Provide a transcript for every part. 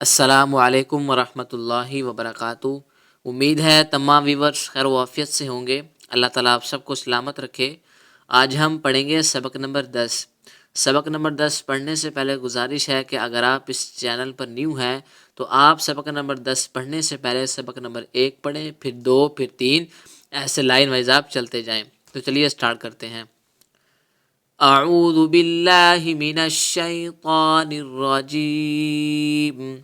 السلام علیکم ورحمۃ اللہ وبرکاتہ۔ امید ہے تمام ویورز خیر و عافیت سے ہوں گے۔ اللہ تعالیٰ آپ سب کو سلامت رکھے۔ آج ہم پڑھیں گے سبق نمبر 10۔ سبق نمبر 10 پڑھنے سے پہلے گزارش ہے کہ اگر آپ اس چینل پر نیو ہیں تو آپ سبق نمبر 10 پڑھنے سے پہلے سبق نمبر 1 پڑھیں، پھر 2، پھر 3، ایسے لائن وائز آپ چلتے جائیں۔ تو چلیے سٹارٹ کرتے ہیں۔ اعوذ باللہ من الشیطان الرجیم،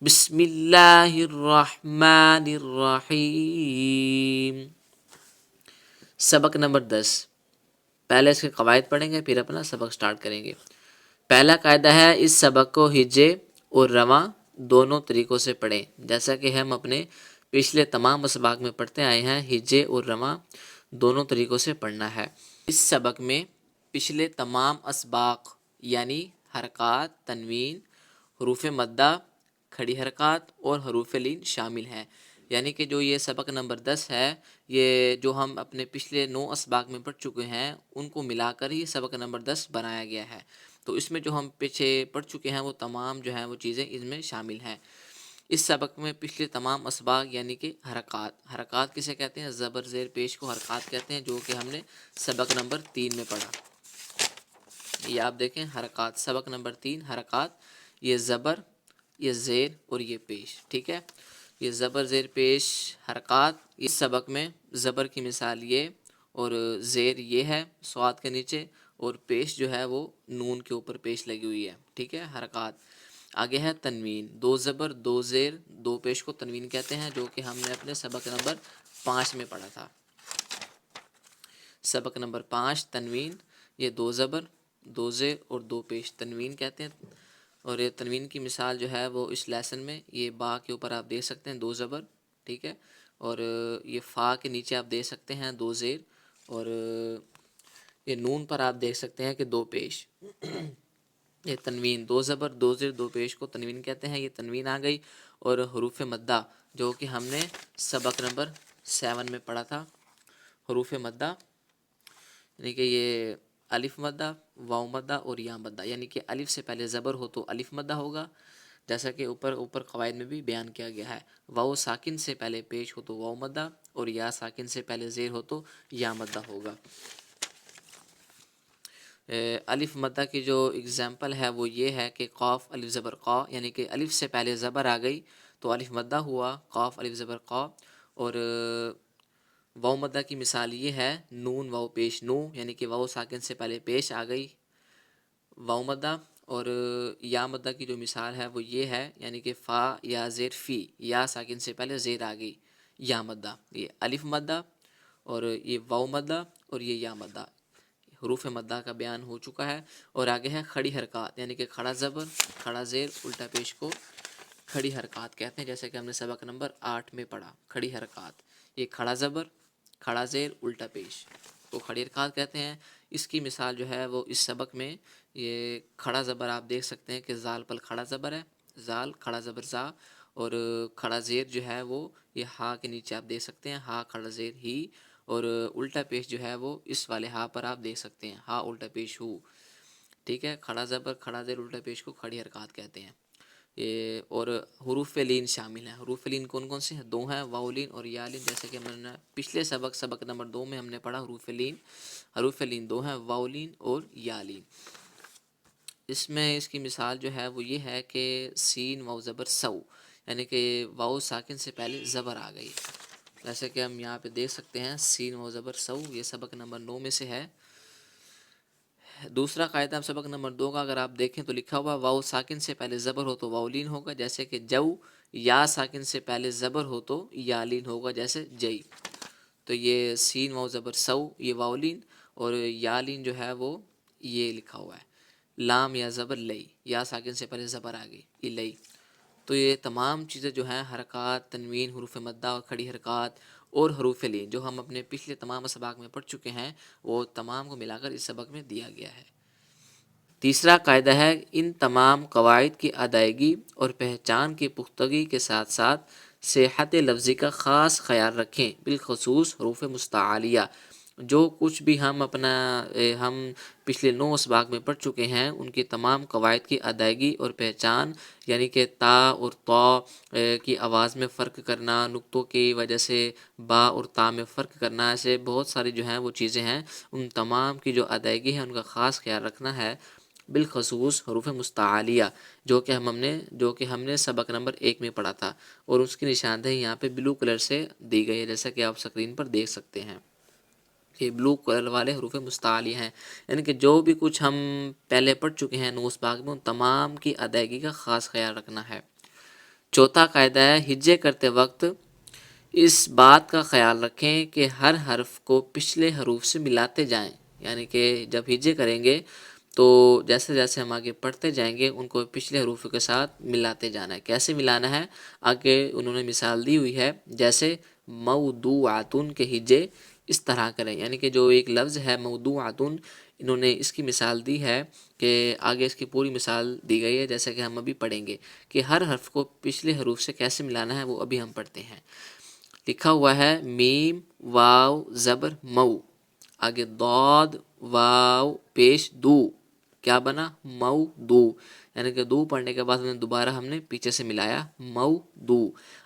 بسم اللہ الرحمن الرحیم۔ سبق نمبر 10، پہلے اس کے قواعد پڑھیں گے پھر اپنا سبق سٹارٹ کریں گے۔ پہلا قاعدہ ہے اس سبق کو ہجے اور رواں دونوں طریقوں سے پڑھیں، جیسا کہ ہم اپنے پچھلے تمام اسباق میں پڑھتے آئے ہیں۔ ہجے اور رواں دونوں طریقوں سے پڑھنا ہے۔ اس سبق میں پچھلے تمام اسباق یعنی حرکات، تنوین، حروف مدہ، کھڑی حرکات اور حروف لین شامل ہیں۔ یعنی کہ جو یہ سبق نمبر 10 ہے، یہ جو ہم اپنے پچھلے 9 اسباق میں پڑھ چکے ہیں ان کو ملا کر ہی سبق نمبر 10 بنایا گیا ہے۔ تو اس میں جو ہم پیچھے پڑھ چکے ہیں وہ تمام جو ہیں وہ چیزیں اس میں شامل ہیں۔ اس سبق میں پچھلے تمام اسباق یعنی کہ حرکات کسے کہتے ہیں؟ زبر زیر پیش کو حرکات کہتے ہیں، جو کہ ہم نے سبق نمبر 3 میں پڑھا۔ یہ آپ دیکھیں حرکات، سبق نمبر 3 حرکات، یہ زبر، یہ زیر اور یہ پیش، ٹھیک ہے۔ یہ زبر زیر پیش حرکات، اس سبق میں زبر کی مثال یہ اور زیر یہ ہے صاد کے نیچے، اور پیش جو ہے وہ نون کے اوپر پیش لگی ہوئی ہے، ٹھیک ہے، حرکات۔ آگے ہے تنوین، 2 زبر 2 زیر 2 پیش کو تنوین کہتے ہیں، جو کہ ہم نے اپنے سبق نمبر 5 میں پڑھا تھا۔ سبق نمبر 5 تنوین، یہ 2 زبر 2 زیر اور 2 پیش تنوین کہتے ہیں۔ اور یہ تنوین کی مثال جو ہے وہ اس لیسن میں یہ با کے اوپر آپ دیکھ سکتے ہیں 2 زبر، ٹھیک ہے، اور یہ فا کے نیچے آپ دیکھ سکتے ہیں 2 زیر، اور یہ نون پر آپ دیکھ سکتے ہیں کہ 2 پیش۔ یہ تنوین 2 زبر 2 زیر 2 پیش کو تنوین کہتے ہیں، یہ تنوین آ گئی۔ اور حروف مدہ جو کہ ہم نے سبق نمبر 7 میں پڑھا تھا، حروف مدہ یعنی کہ یہ الف مدہ، واو مدہ اور یا مدہ، یعنی کہ الف سے پہلے زبر ہو تو الف مدہ ہوگا، جیسا کہ اوپر قواعد میں بھی بیان کیا گیا ہے۔ واو ساکن سے پہلے پیش ہو تو واو مدہ، اور یا ساکن سے پہلے زیر ہو تو یا مدہ ہوگا۔ الف مدہ کی جو اگزامپل ہے وہ یہ ہے کہ قاف الف زبر قا، یعنی کہ الف سے پہلے زبر آ گئی تو الف مدہ ہوا، قاف الف زبر قا۔ اور واو مدہ کی مثال یہ ہے نون واو پیش نو، یعنی کہ واو ساکن سے پہلے پیش آ گئی واو مدہ۔ اور یا مدہ کی جو مثال ہے وہ یہ ہے، یعنی کہ فا یا زیر فی، یا ساکن سے پہلے زیر آ گئی یا مدہ۔ یہ الف مدہ اور یہ واو مدہ اور یہ یا مدہ، حروف مدہ کا بیان ہو چکا ہے۔ اور آگے ہے کھڑی حرکات، یعنی کہ کھڑا زبر کھڑا زیر الٹا پیش کو کھڑی حرکات کہتے ہیں، جیسے کہ ہم نے سبق نمبر 8 میں پڑھا کھڑی حرکات۔ یہ کھڑا زبر کھڑا زیر الٹا پیش کو کھڑی حرکات کہتے ہیں۔ اس کی مثال جو ہے وہ اس سبق میں یہ کھڑا زبر آپ دیکھ سکتے ہیں کہ زال پر کھڑا زبر ہے، زال کھڑا زبر زا، اور کھڑا زیر جو ہے وہ یہ ہا کے نیچے آپ دیکھ سکتے ہیں ہا کھڑا زیر ہی، اور الٹا پیش جو ہے وہ اس والے ہا پر آپ دیکھ سکتے ہیں ہا الٹا پیش ہو، ٹھیک ہے۔ کھڑا زبر کھڑا زیر الٹا پیش کو کھڑی حرکات کہتے ہیں۔ یہ اور حروف لین شامل ہیں۔ حروف لین کون کون سے ہیں؟ 2 ہیں، واو لین اور یا لین، جیسے کہ ہم نے پچھلے سبق نمبر 2 میں ہم نے پڑھا حروف لین 2 ہیں، واو لین اور یا لین۔ اس میں اس کی مثال جو ہے وہ یہ ہے کہ سین واو زبر سو، یعنی کہ واو ساکن سے پہلے زبر آ گئی، جیسے کہ ہم یہاں پہ دیکھ سکتے ہیں سین واو زبر سو، یہ سبق نمبر 9 میں سے ہے۔ دوسرا قاعدہ سبق نمبر 2 کا اگر آپ دیکھیں تو لکھا ہوا واو ساکن سے پہلے زبر ہو تو واو لین ہوگا، جیسے کہ جو، یا ساکن سے پہلے زبر ہو تو یا لین ہوگا، جیسے جئی۔ تو یہ سین واو زبر سو یہ واو لین، اور یا لین جو ہے وہ یہ لکھا ہوا ہے لام یا زبر لئی، یا ساکن سے پہلے زبر آ گئی یہ لئی۔ تو یہ تمام چیزیں جو ہیں حرکات، تنوین، حروف مدہ اور کھڑی حرکات اور حروف لین جو ہم اپنے پچھلے تمام اسباق میں پڑھ چکے ہیں، وہ تمام کو ملا کر اس سبق میں دیا گیا ہے۔ تیسرا قاعدہ ہے ان تمام قواعد کی ادائیگی اور پہچان کی پختگی کے ساتھ ساتھ صحت لفظی کا خاص خیال رکھیں، بالخصوص حروف مستعلیہ جو کچھ بھی ہم ہم پچھلے 9 اسباق میں پڑھ چکے ہیں ان کی تمام قواعد کی ادائیگی اور پہچان، یعنی کہ تا اور طا کی آواز میں فرق کرنا، نقطوں کی وجہ سے با اور تا میں فرق کرنا، ایسے بہت ساری جو ہیں وہ چیزیں ہیں، ان تمام کی جو ادائیگی ہے ان کا خاص خیال رکھنا ہے، بالخصوص حروف مستعلیہ جو کہ ہم نے سبق نمبر 1 میں پڑھا تھا، اور اس کی نشاندہی یہاں پہ بلو کلر سے دی گئی ہے، جیسا کہ آپ اسکرین پر دیکھ سکتے ہیں کہ بلو کلر والے حروف مستعلیہ ہیں، یعنی کہ جو بھی کچھ ہم پہلے پڑھ چکے ہیں 9 اسباق میں ان تمام کی ادائیگی کا خاص خیال رکھنا ہے۔ چوتھا قاعدہ ہے، ہجے کرتے وقت اس بات کا خیال رکھیں کہ ہر حرف کو پچھلے حروف سے ملاتے جائیں، یعنی کہ جب ہجے کریں گے تو جیسے جیسے ہم آگے پڑھتے جائیں گے ان کو پچھلے حروف کے ساتھ ملاتے جانا ہے۔ کیسے ملانا ہے آگے انہوں نے مثال دی ہوئی ہے، جیسے موضوعاتن کے ہجے اس طرح کریں، یعنی کہ جو ایک لفظ ہے موضوعاتن، انہوں نے اس کی مثال دی ہے کہ آگے اس کی پوری مثال دی گئی ہے جیسا کہ ہم ابھی پڑھیں گے کہ ہر حرف کو پچھلے حروف سے کیسے ملانا ہے، وہ ابھی ہم پڑھتے ہیں۔ لکھا ہوا ہے میم واو زبر مو، آگے ضاد واو پیش دو، کیا بنا مو دو، یعنی کہ دو پڑھنے کے بعد دوبارہ ہم نے پیچھے سے ملایا مو دو۔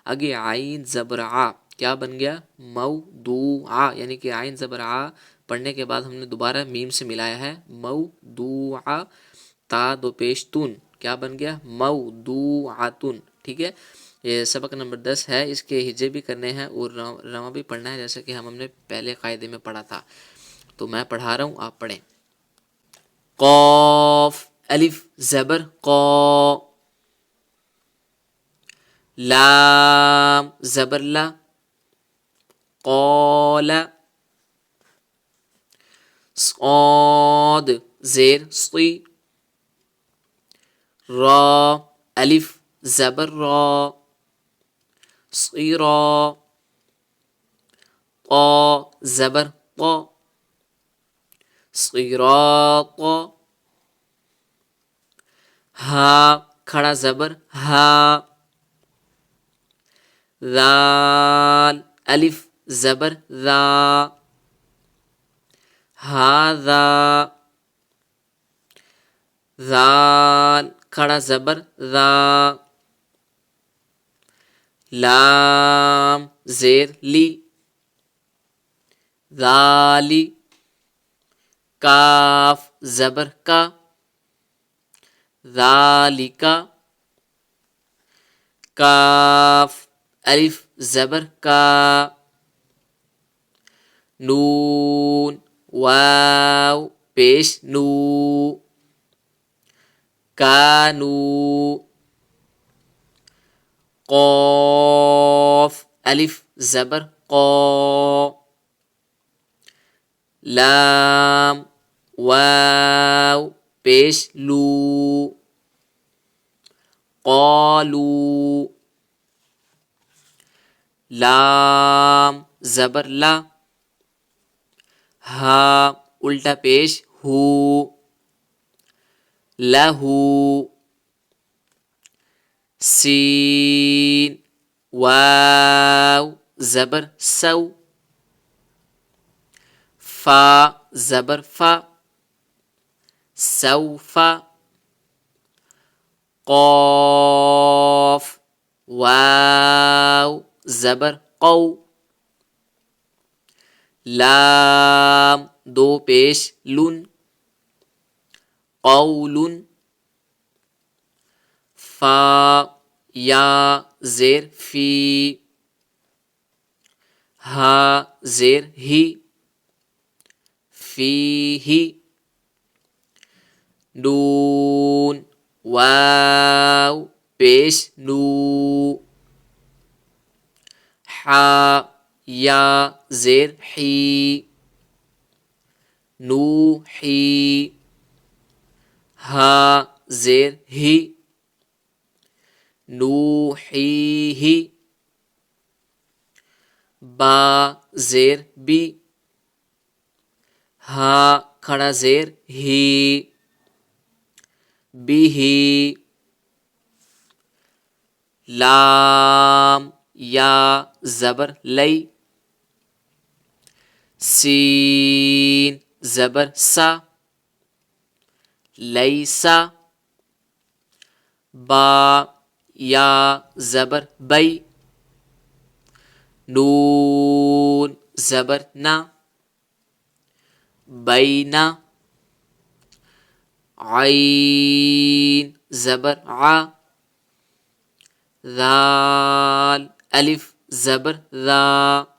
آگے عین زبر آ، کیا بن گیا مو دو آ، یعنی کہ عین زبر آ پڑھنے کے بعد ہم نے دوبارہ میم سے ملایا ہے مو دو آ۔ تا دو پیش تون، کیا بن گیا مو دو آتون، ٹھیک ہے۔ یہ سبق نمبر 10 ہے، اس کے ہجے بھی کرنے ہیں اور رواں بھی پڑھنا ہے جیسے کہ ہم نے پہلے قاعدے میں پڑھا تھا، تو میں پڑھا رہا ہوں، آپ پڑھیں۔ قاف الف زبر قا، لام زبر لا، قال، صاد زیر صی، را الف زبر را، صیرا، طا زبر طا، صراطا، ہا کھڑا زبر ہا، ذال الف زبر ذا، ہاذا، ذال کھڑا زبر ذا، لام زیر لی، ذالی، کاف زبر کا، ذالکا، کاف الف زبر کا، نون واو پیش نو، کانو، قاف الف زبر قا، لام واو پیش لو، قالو، لام زبر لا، ہا الٹا پیش ہو، لہو، سین واو زبر سو، فا زبر فا، سوفا، قاف واو زبر قو، لام دو پیش لن، قول، فا یا زیر فی، ہا زیر ہی، فی ہی، نون واو پیش نو، حا یا زیر حی، نو حی، ہا زیر ہی، نو حی ہی، با زیر بی، ہا کھڑا زیر ہی، بی ہی، لام یا زبر لئی، سین زبر سا لیسا با یا زبر بئی نون زبر نا بینا عین زبر ع ذال الف زبر ذا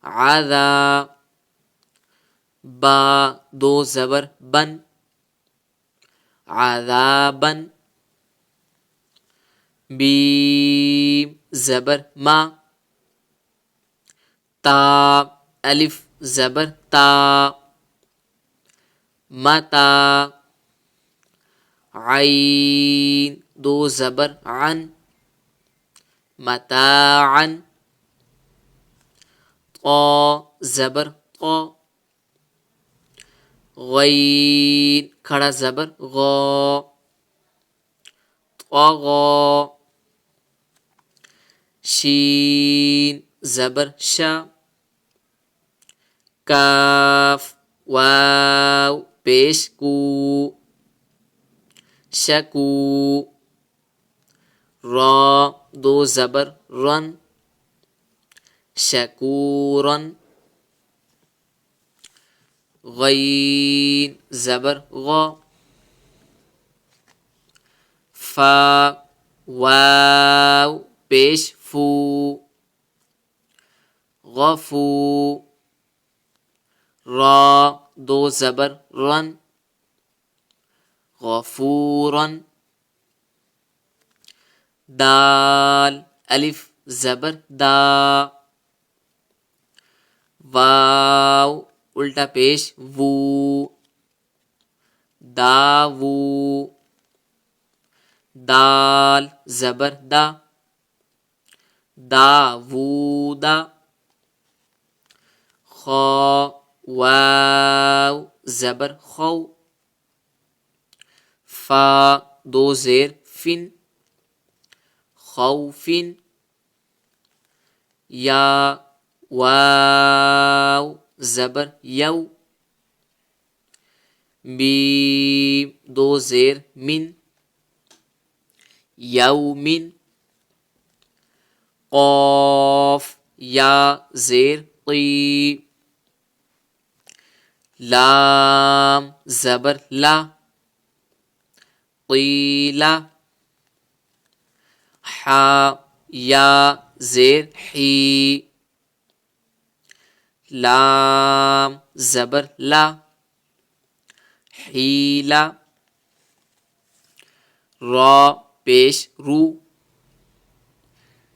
عذا با دو زبر بن عذابا بیم زبر ما تا الف زبر تا متا عین دو زبر عن متاعا طا زبر طا غین کھڑا زبر غا طغا شین زبر شا کاف واو پیش کو شکو را دو زبر رن شکورن غین زبر غا فا واو پیش فو غفو را دو زبر رن غفورن دال الف زبر دا واو الٹا پیش وو داوو دال زبر دا داوودا خا واو زبر خو فا دو زیر فن خوفن یا واو زبر یو میم دو زیر من یومن قاف یا زیر قی لام زبر لا قیلا حا یا زیر حی لام زبر لا حیلا را پیش رو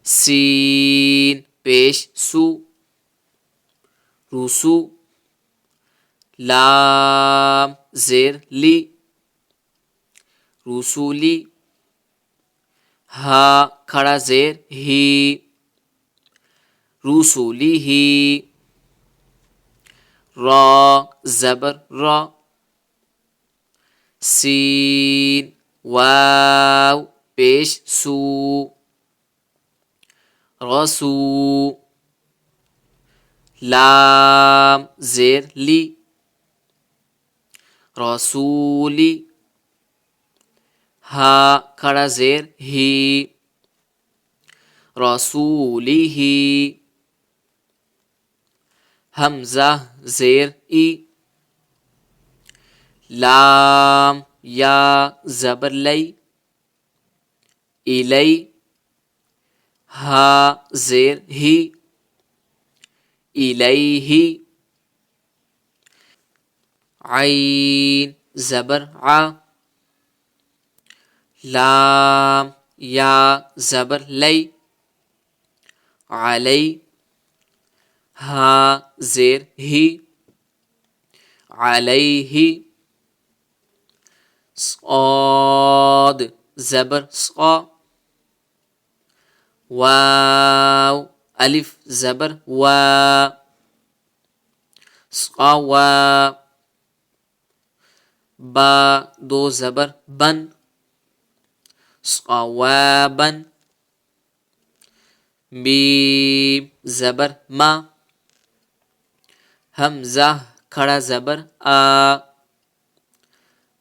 سین پیش سو روسو لام زیر لی رسولی ہا کھڑا زیر ہی رسولی ہی را زبر را سین واو پیش سو رسو لام زیر لی رسولی ہا کھڑا زیر ہی رسولی ہی حمزہ زیر ای لام یا زبر لی الی ہا زیر ہی الیہ عین زبر ع لام یا زبر لی علی ہا زیر ہی علیہ صاد زبر صا واو الف زبر وا صوا با دو زبر بن صوابا میم زبر ما حمزہ کھڑا زبر آ،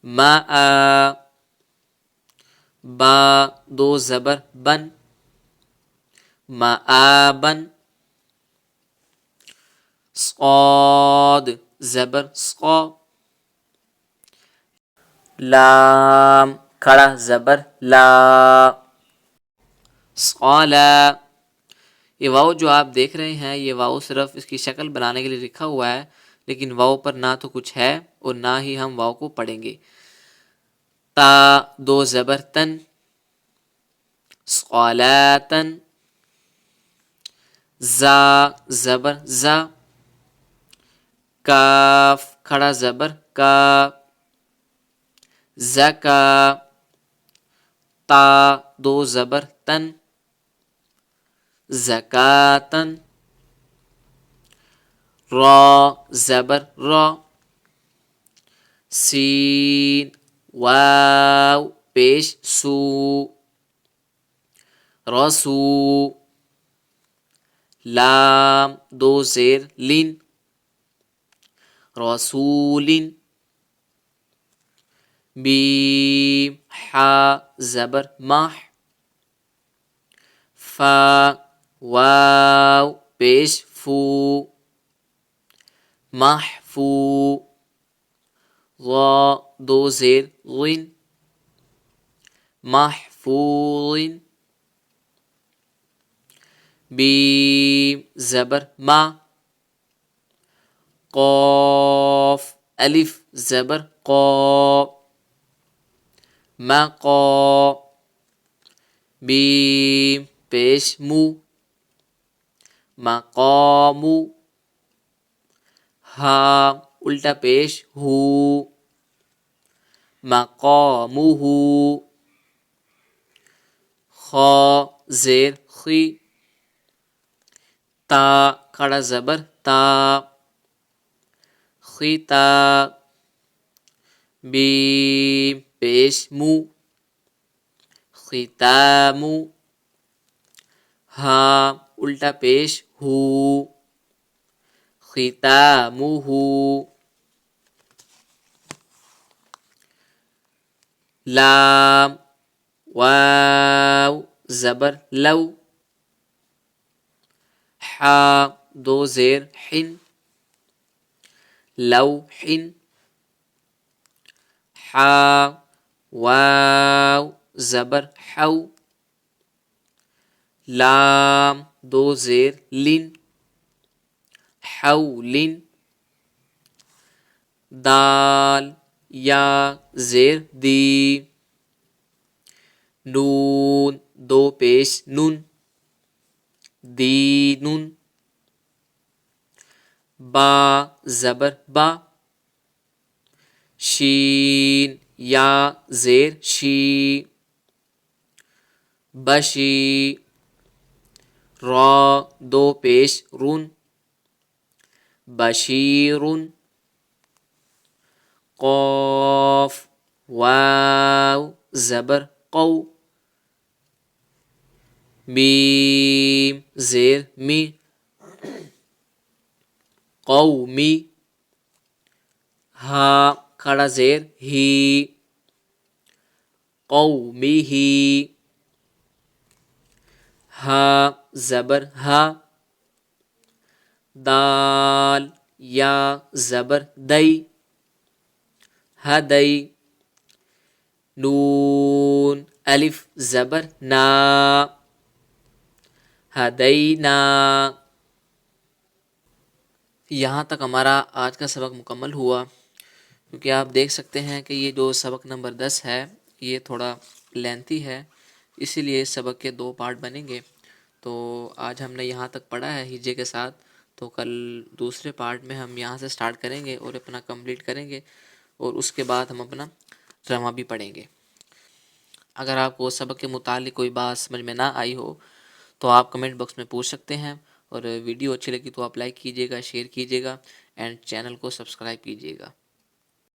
ما آ، با دو زبر بن، مآبن، صاد زبر صا، لام کھڑا زبر لا، صالا۔ یہ واؤ جو آپ دیکھ رہے ہیں یہ واؤ صرف اس کی شکل بنانے کے لیے لکھا ہوا ہے، لیکن واؤ پر نہ تو کچھ ہے اور نہ ہی ہم واؤ کو پڑھیں گے۔ تا دو زبر تن، صلاتن، زا زبر زا، کاف کھڑا زبر کا، زکا، تا دو زبر تن، زکاتن، را زبر را، سین واو پیش سو، رسو، لام دو زیر لن، رسولن، میم حا زبر ماح، فا واو پیش فو، محفو، ضا دو زیر غن، محفوظ، بیم زبر ما، قاف الف زبر قا، مقا، میم پیش مو، مقامو، ہا الٹا پیش ہو، مقامہ، خا زیر خی، تا کھڑا زبر تا، خیتا، میم پیش مو، ختامو، ہا الٹا پیش ہو، ختامہ، لام واو زبر لو، حا دو زیر حن، لوحن، حا واو زبر حو، لام دو زیر لن، حولن، دال یا زیر دی، نون دو پیش نون، دینن، با زبر با، شین یا زیر شی، بشی، را دو پیش رن، بشیرن، قاف واو زبر قو، میم زیر می، قومی، ہا کھڑا زیر ہی، قومہ، ہا زبر ہا، دال یا زبر دئی، ہدئی، نون الف زبر نا، ہدینا۔ یہاں تک ہمارا آج کا سبق مکمل ہوا، کیونکہ آپ دیکھ سکتے ہیں کہ یہ جو سبق نمبر 10 ہے یہ تھوڑا لینتھی ہے، اسی لیے اس سبق کے 2 پارٹ بنیں گے۔ تو آج ہم نے یہاں تک پڑھا ہے ہجے کے ساتھ، تو کل دوسرے پارٹ میں ہم یہاں سے سٹارٹ کریں گے اور اپنا کمپلیٹ کریں گے، اور اس کے بعد ہم اپنا ڈرامہ بھی پڑھیں گے۔ اگر آپ کو سبق کے متعلق کوئی بات سمجھ میں نہ آئی ہو تو آپ کمنٹ باکس میں پوچھ سکتے ہیں، اور ویڈیو اچھی لگی تو آپ لائک کیجیے گا، شیئر کیجیے گا، اینڈ چینل کو سبسکرائب کیجیے گا۔